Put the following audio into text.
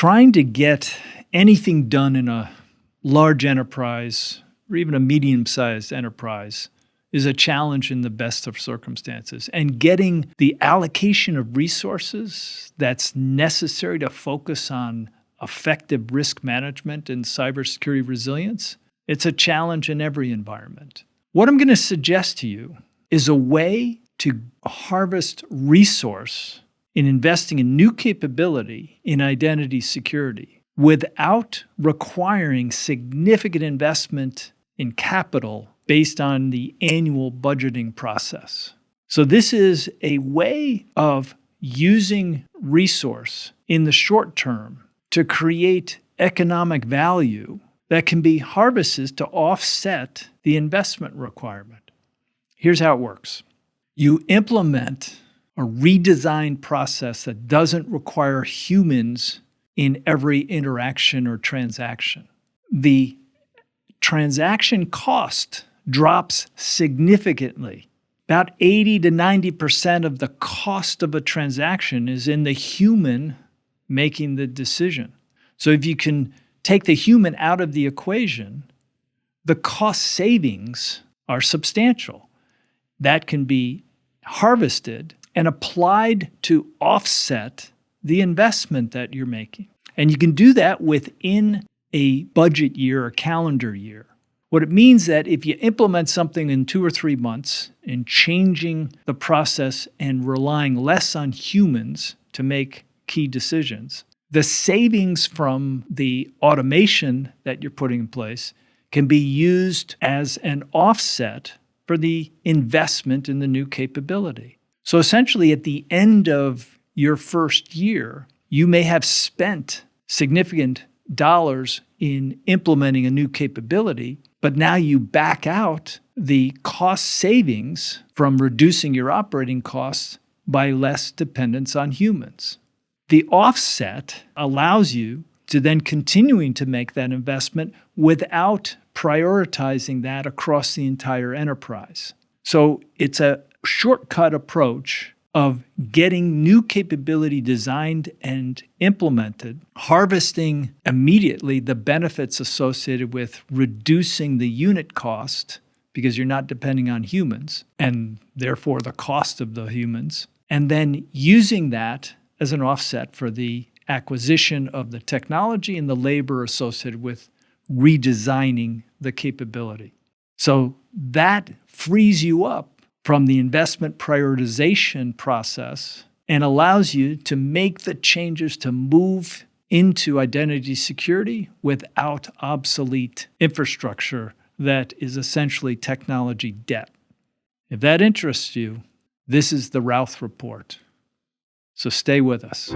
Trying to get anything done in a large enterprise or even a medium-sized enterprise is a challenge in the best of circumstances. And getting the allocation of resources that's necessary to focus on effective risk management and cybersecurity resilience, it's a challenge in every environment. What I'm going to suggest to you is a way to harvest resource in investing in new capability in identity security without requiring significant investment in capital based on the annual budgeting process. So this is a way of using resource in the short term to create economic value that can be harvested to offset the investment requirement. Here's how it works. You implement a redesigned process that doesn't require humans in every interaction or transaction. The transaction cost drops significantly. About 80 to 90% of the cost of a transaction is in the human making the decision. So if you can take the human out of the equation, the cost savings are substantial. That can be harvested and applied to offset the investment that you're making. And you can do that within a budget year or calendar year. What it means that if you implement something in 2 or 3 months and changing the process and relying less on humans to make key decisions, the savings from the automation that you're putting in place can be used as an offset for the investment in the new capability. So essentially, at the end of your first year, you may have spent significant dollars in implementing a new capability, but now you back out the cost savings from reducing your operating costs by less dependence on humans. The offset allows you to then continuing to make that investment without prioritizing that across the entire enterprise. So it's a shortcut approach of getting new capability designed and implemented, harvesting immediately the benefits associated with reducing the unit cost because you're not depending on humans and therefore the cost of the humans, and then using that as an offset for the acquisition of the technology and the labor associated with redesigning the capability. So that frees you up from the investment prioritization process and allows you to make the changes to move into identity security without obsolete infrastructure that is essentially technology debt. If that interests you, this is the Routh Report. So stay with us.